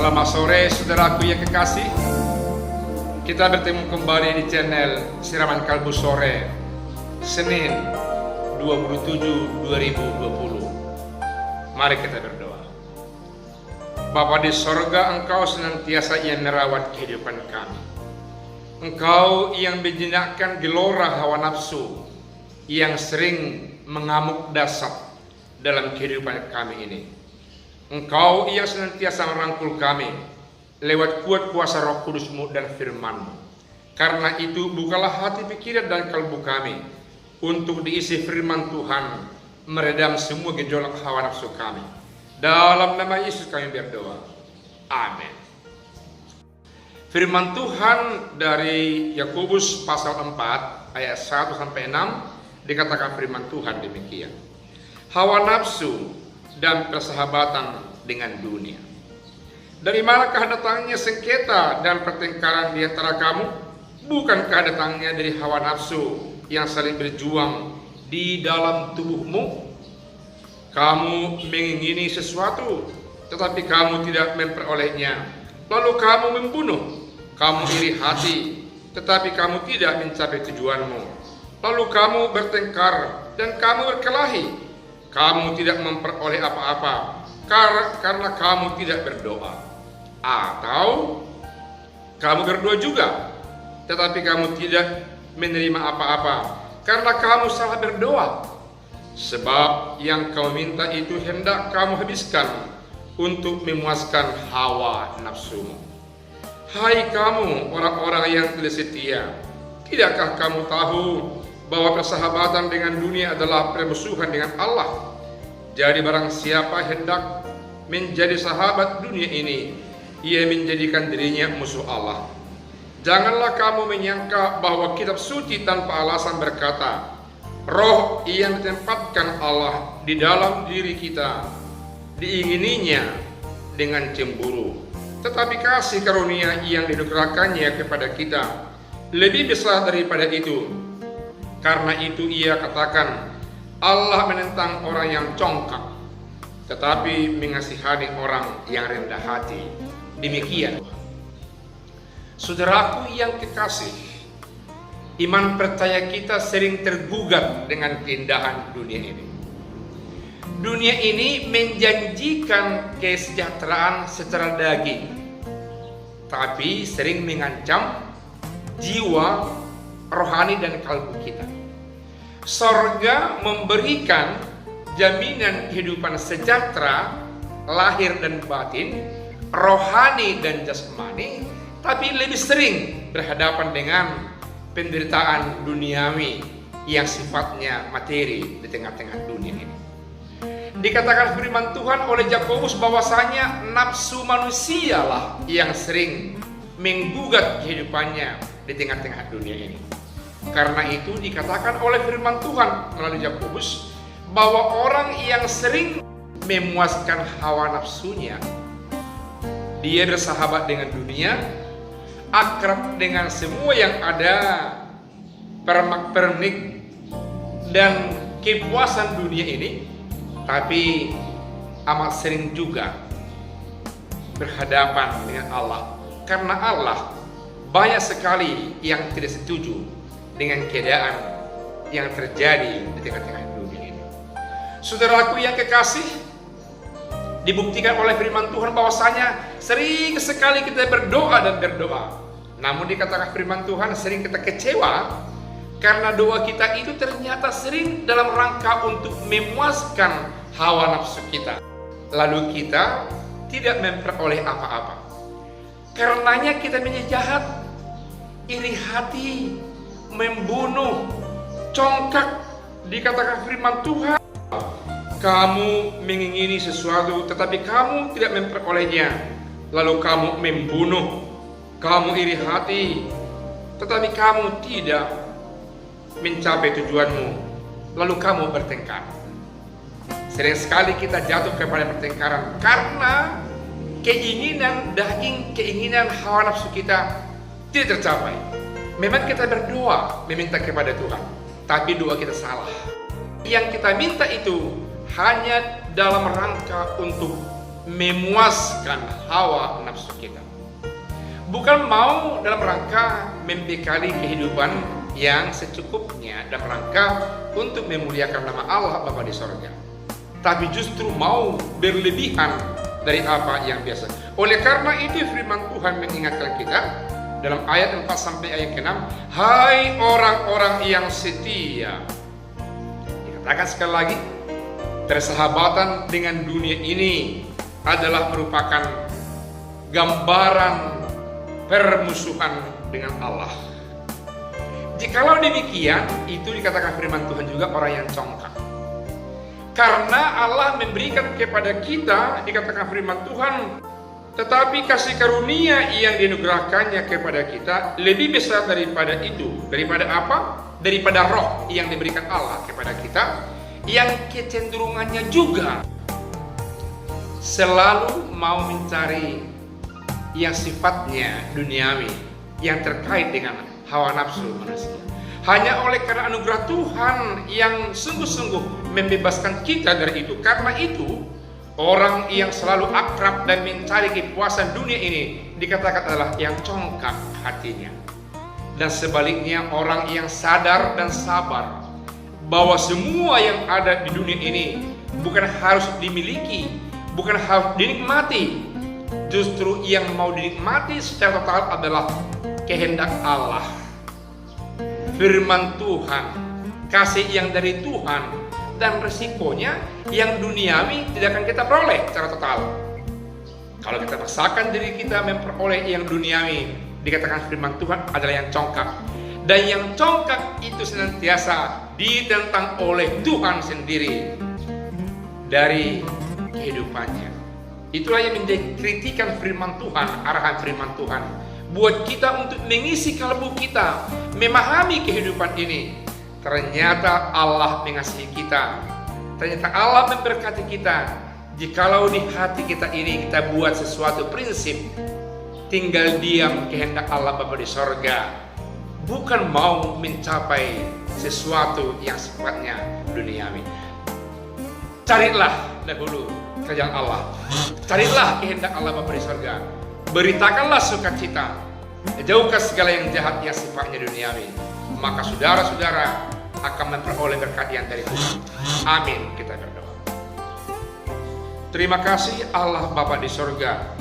Selamat sore saudaraku yang kekasih. Kita bertemu kembali di channel Siraman Kalbu Sore, Senin 27/2020. Mari kita berdoa. Bapa di sorga, Engkau senantiasa yang merawat kehidupan kami. Engkau yang menjinakkan gelora hawa nafsu yang sering mengamuk dasar dalam kehidupan kami ini. Engkau yang senantiasa merangkul kami lewat kuat kuasa Roh Kudus-Mu dan firman-Mu. Karena itu bukalah hati, pikiran dan kalbu kami untuk diisi firman Tuhan, meredam semua gejolak hawa nafsu kami. Dalam nama Yesus kami berdoa. Amin. Firman Tuhan dari Yakobus pasal 4 ayat 1 sampai 6 dikatakan firman Tuhan demikian. Hawa nafsu dan persahabatan dengan dunia. Dari manakah datangnya sengketa dan pertengkaran di antara kamu? Bukankah datangnya dari hawa nafsu yang saling berjuang di dalam tubuhmu? Kamu mengingini sesuatu, tetapi kamu tidak memperolehnya. Lalu kamu membunuh. Kamu iri hati, tetapi kamu tidak mencapai tujuanmu. Lalu kamu bertengkar dan kamu berkelahi. Kamu tidak memperoleh apa-apa karena kamu tidak berdoa. Atau kamu berdoa juga, tetapi kamu tidak menerima apa-apa karena kamu salah berdoa. Sebab yang kau minta itu hendak kamu habiskan untuk memuaskan hawa nafsumu. Hai kamu orang-orang yang tidak setia, tidakkah kamu tahu bahwa persahabatan dengan dunia adalah permusuhan dengan Allah? Jadi barang siapa hendak menjadi sahabat dunia ini, ia menjadikan dirinya musuh Allah. Janganlah kamu menyangka bahwa kitab suci tanpa alasan berkata, roh yang ditempatkan Allah di dalam diri kita diingininya dengan cemburu. Tetapi kasih karunia yang dianugerahkannya kepada kita lebih besar daripada itu. Karena itu ia katakan, Allah menentang orang yang congkak, tetapi mengasihani orang yang rendah hati. Demikian. Saudaraku yang kekasih, iman percaya kita sering tergugat dengan keindahan dunia ini. Dunia ini menjanjikan kesejahteraan secara daging, tapi sering mengancam jiwa, rohani dan kalbu kita. Sorga memberikan jaminan kehidupan sejahtera lahir dan batin, rohani dan jasmani, tapi lebih sering berhadapan dengan penderitaan duniawi yang sifatnya materi di tengah-tengah dunia ini. Dikatakan firman Tuhan oleh Yakobus bahwasanya nafsu manusialah yang sering menggugat kehidupannya di tengah-tengah dunia ini. Karena itu dikatakan oleh firman Tuhan melalui Yakobus bahwa orang yang sering memuaskan hawa nafsunya, dia bersahabat dengan dunia, akrab dengan semua yang ada, permak-pernik dan kepuasan dunia ini, tapi amat sering juga berhadapan dengan Allah. Karena Allah banyak sekali yang tidak setuju dengan keadaan yang terjadi di tengah-tengah dunia ini. Saudaraku yang kekasih, dibuktikan oleh firman Tuhan bahwasanya sering sekali kita berdoa dan berdoa, namun dikatakan firman Tuhan sering kita kecewa karena doa kita itu ternyata sering dalam rangka untuk memuaskan hawa nafsu kita, lalu kita tidak memperoleh apa-apa. Karenanya kita menjadi jahat, iri hati, membunuh, congkak. Dikatakan firman Tuhan, kamu mengingini sesuatu tetapi kamu tidak memperolehnya, lalu kamu membunuh. Kamu iri hati tetapi kamu tidak mencapai tujuanmu, lalu kamu bertengkar. Sering sekali kita jatuh kepada pertengkaran karena keinginan daging, keinginan hawa nafsu kita tidak tercapai. Memang kita berdoa meminta kepada Tuhan, tapi doa kita salah. Yang kita minta itu hanya dalam rangka untuk memuaskan hawa nafsu kita. Bukan mau dalam rangka membekali kehidupan yang secukupnya dalam rangka untuk memuliakan nama Allah Bapa di sorga, tapi justru mau berlebihan dari apa yang biasa. Oleh karena itu firman Tuhan mengingatkan kita dalam ayat 4 sampai ayat 6, hai orang-orang yang setia. Dikatakan sekali lagi, persahabatan dengan dunia ini adalah merupakan gambaran permusuhan dengan Allah. Jikalau demikian, itu dikatakan firman Tuhan juga orang yang congkak. Karena Allah memberikan kepada kita, dikatakan firman Tuhan, tetapi kasih karunia yang dianugerahkannya kepada kita lebih besar daripada itu. Daripada apa? Daripada roh yang diberikan Allah kepada kita, yang kecenderungannya juga selalu mau mencari yang sifatnya duniawi, yang terkait dengan hawa nafsu manusia. Hanya oleh karena anugerah Tuhan yang sungguh-sungguh membebaskan kita dari itu. Karena itu, orang yang selalu akrab dan mencari kepuasan dunia ini dikatakan adalah yang congkak hatinya. Dan sebaliknya, orang yang sadar dan sabar bahwa semua yang ada di dunia ini bukan harus dimiliki, bukan harus dinikmati. Justru yang mau dinikmati secara total adalah kehendak Allah, firman Tuhan, kasih yang dari Tuhan, dan resikonya yang duniawi tidak akan kita peroleh secara total. Kalau kita paksakan diri kita memperoleh yang duniawi, dikatakan firman Tuhan adalah yang congkak. Dan yang congkak itu senantiasa ditentang oleh Tuhan sendiri dari kehidupannya. Itulah yang menjadi kritikan firman Tuhan, arahan firman Tuhan buat kita untuk mengisi kalbu kita, memahami kehidupan ini. Ternyata Allah mengasihi kita, ternyata Allah memberkati kita. Jikalau di hati kita ini kita buat sesuatu prinsip, tinggal diam kehendak Allah Bapa di sorga, bukan mau mencapai sesuatu yang sifatnya duniawi. Carilah dahulu kerajaan Allah, carilah kehendak Allah Bapa di sorga, beritakanlah sukacita, jauhkan segala yang jahat yang sifatnya duniawi, maka saudara-saudara akan memperoleh berkat yang dari Tuhan. Amin. Kita berdoa. Terima kasih Allah Bapa di sorga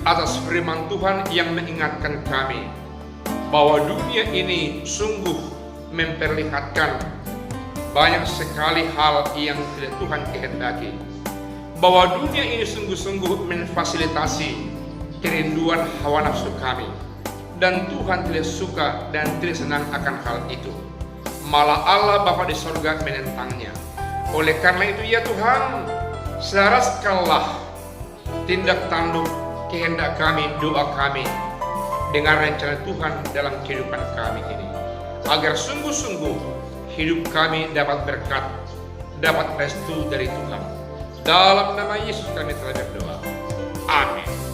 atas firman Tuhan yang mengingatkan kami bahwa dunia ini sungguh memperlihatkan banyak sekali hal yang tidak Tuhan kehendaki, bahwa dunia ini sungguh-sungguh memfasilitasi kerinduan hawa nafsu kami, dan Tuhan tidak suka dan tidak senang akan hal itu. Malah Allah Bapa di sorga menentangnya. Oleh karena itu ya Tuhan, selaraskanlah tindak tanduk kehendak kami, doa kami dengan rencana Tuhan dalam kehidupan kami ini, agar sungguh-sungguh hidup kami dapat berkat, dapat restu dari Tuhan. Dalam nama Yesus kami telah berdoa. Amin.